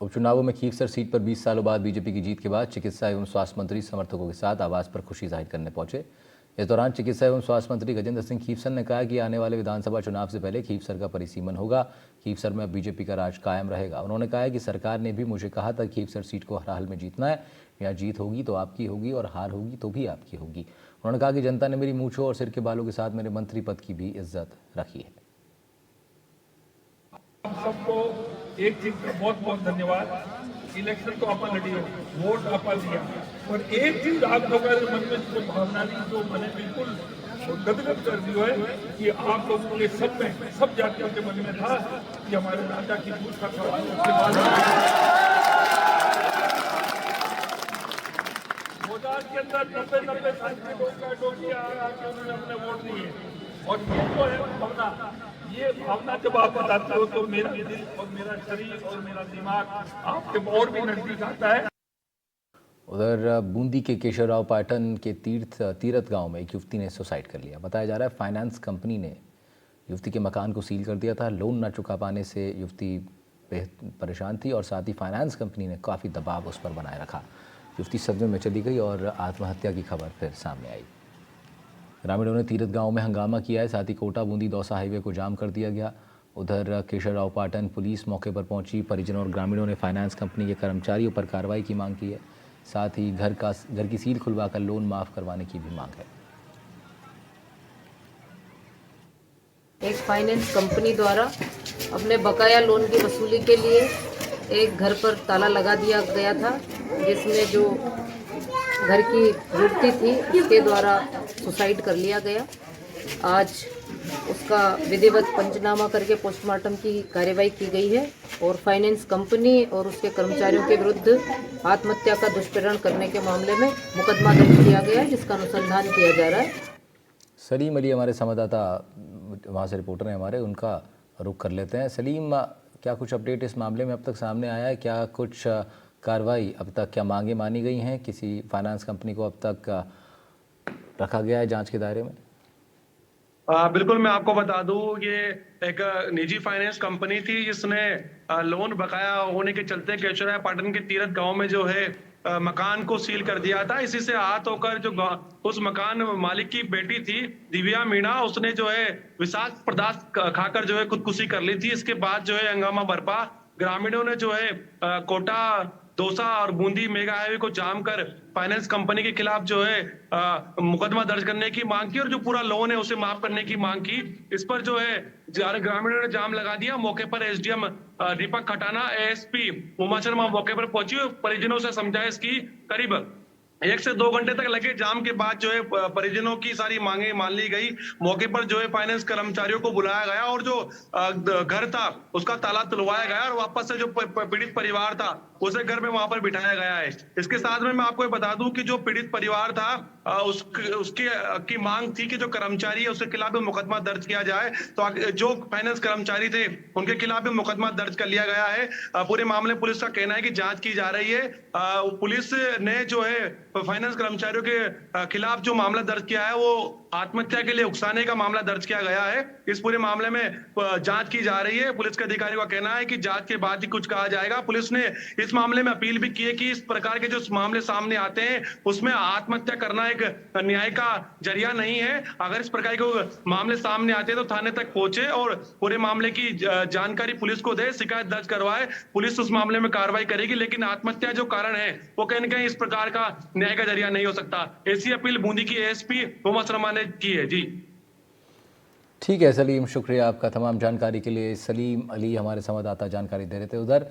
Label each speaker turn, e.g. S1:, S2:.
S1: उपचुनावों में खीवसर सीट पर 20 सालों बाद बीजेपी की जीत के बाद चिकित्सा एवं स्वास्थ्य मंत्री समर्थकों के साथ आवास पर खुशी जाहिर करने पहुंचे। इस दौरान चिकित्सा एवं स्वास्थ्य मंत्री गजेंद्र सिंह खीवसर ने कहा कि आने वाले विधानसभा चुनाव से पहले खीवसर का परिसीमन होगा, खीवसर में अब बीजेपी का राज कायम रहेगा। उन्होंने कहा कि सरकार ने भी मुझे कहा था खीवसर सीट को हर हाल में जीतना है, यहाँ जीत होगी तो आपकी होगी और हार होगी तो भी आपकी होगी। उन्होंने कहा कि जनता ने मेरी मूंछों और सिर के बालों के साथ मेरे मंत्री पद की भी इज्जत रखी है।
S2: सबको एक चीज का बहुत बहुत धन्यवाद। इलेक्शन तो अपन लड़ी हो, वोट अपन दिया, पर एक चीज आप लोगों के मन में जो भावना थी, जो मैंने बिल्कुल गदगद कर दी है कि आप लोगों के सब में, सब जातियों के मन में था कि हमारे राजा की दूध का सवाल उसके बाद मोदार के अंदर 90 साल के लोग का डोकिया आ के उन्होंने अपने वोट दिए। और ये जो है भावना, ये भावना जब आप बताते हो तो मेरा दिल और मेरा शरीर और मेरा दिमाग आपके और भी नजदीक आता है।
S1: उधर बूंदी के केशवराव पाटन के तीरथ गांव में एक युवती ने सुसाइड कर लिया। बताया जा रहा है फाइनेंस कंपनी ने युवती के मकान को सील कर दिया था। लोन न चुका पाने से युवती परेशान थी और साथ ही फाइनेंस कंपनी ने काफ़ी दबाव उस पर बनाए रखा। युवती सदमे में चली गई और आत्महत्या की खबर फिर सामने आई। ग्रामीणों ने तीरथ गांव में हंगामा किया है, साथ ही कोटा बूंदी दौसा हाईवे को जाम कर दिया गया। उधर केशवराव पाटन पुलिस मौके पर पहुंची। परिजनों और ग्रामीणों ने फाइनेंस कंपनी के कर्मचारियों पर कार्रवाई की मांग की है। साथ ही घर की सील खुलवाकर लोन माफ करवाने की भी मांग है।
S3: एक फाइनेंस कंपनी द्वारा अपने बकाया लोन की वसूली के लिए एक घर पर ताला लगा दिया गया था, जिसमें जो घर की युवती थी उसके द्वारा सुसाइड कर लिया गया। आज उसका विधिवत पंचनामा करके पोस्टमार्टम की कार्यवाही की गई है और फाइनेंस कंपनी और उसके कर्मचारियों के विरुद्ध आत्महत्या का दुष्प्रेरण करने के मामले में मुकदमा दर्ज किया गया है, जिसका अनुसंधान किया जा रहा है।
S1: सलीम अली हमारे संवाददाता वहाँ से रिपोर्टर हैं हमारे, उनका रुख कर लेते हैं। सलीम, क्या कुछ अपडेट इस मामले में अब तक सामने आया है? क्या कुछ कार्रवाई अब तक, क्या मांगे मानी गई हैं? किसी फाइनेंस कंपनी को अब तक रखा गया है जांच के दायरे में?
S4: बिल्कुल, मैं आपको बता दूं, ये एक निजी फाइनेंस कंपनी थी जिसने लोन बकाया होने के चलते केशवराव पाटन के तीरथ गांव में जो है मकान को सील कर दिया था। इसी से आहत होकर जो उस मकान मालिक की बेटी थी दिव्या मीणा, उसने जो है विषाक्त पदार्थ खाकर जो है खुदकुशी कर ली थी। इसके बाद जो है हंगामा बरपा। ग्रामीणों ने जो है कोटा दौसा और बूंदी मेगा हाईवे को जाम कर फाइनेंस कंपनी के खिलाफ जो है मुकदमा दर्ज करने की मांग की और जो पूरा लोन है उसे माफ करने की मांग की। इस पर जो है ग्रामीणों ने जाम लगा दिया। मौके पर एसडीएम दीपक खटाना, एएसपी उमा शर्मा मौके पर पहुंची। परिजनों से समझाइश की। करीब 1 से 2 घंटे तक लगे जाम के बाद जो है परिजनों की सारी मांगे मान ली गई। मौके पर जो है फाइनेंस कर्मचारियों को बुलाया गया और जो घर था उसका ताला तुलवाया गया और वापस से जो पीड़ित परिवार था उसे घर में वहां पर बिठाया गया है। इसके साथ में मैं आपको बता दूं कि जो पीड़ित परिवार था उसकी की मांग थी कि जो कर्मचारी है उसके खिलाफ भी मुकदमा दर्ज किया जाए। तो जो फाइनेंस कर्मचारी थे उनके खिलाफ भी मुकदमा दर्ज कर लिया गया है। पूरे मामले पुलिस का कहना है कि जांच की जा रही है। पुलिस ने जो है फाइनेंस कर्मचारियों के खिलाफ जो मामला दर्ज किया है वो आत्महत्या के लिए उकसाने का मामला दर्ज किया गया है। इस पूरे मामले में जांच की जा रही है। पुलिस के अधिकारियों का कहना है कि जांच के बाद ही कुछ कहा जाएगा। पुलिस ने इस मामले में अपील भी की है कि इस प्रकार के जो मामले सामने आते हैं उसमें आत्महत्या करना एक न्याय का जरिया नहीं है। अगर इस प्रकार के मामले सामने आते हैं तो थाने तक पहुंचे और पूरे मामले की जानकारी पुलिस को दे, शिकायत दर्ज करवाए। पुलिस उस मामले में कार्रवाई करेगी, लेकिन आत्महत्या जो कारण है वो कहीं ना कहीं इस प्रकार का न्याय का जरिया नहीं हो सकता। ऐसी अपील बूंदी की एएसपी उमा शर्मा ने की है। जी
S1: ठीक है सलीम, शुक्रिया आपका तमाम जानकारी के लिए। सलीम अली हमारे संवाददाता जानकारी दे रहे थे। उधर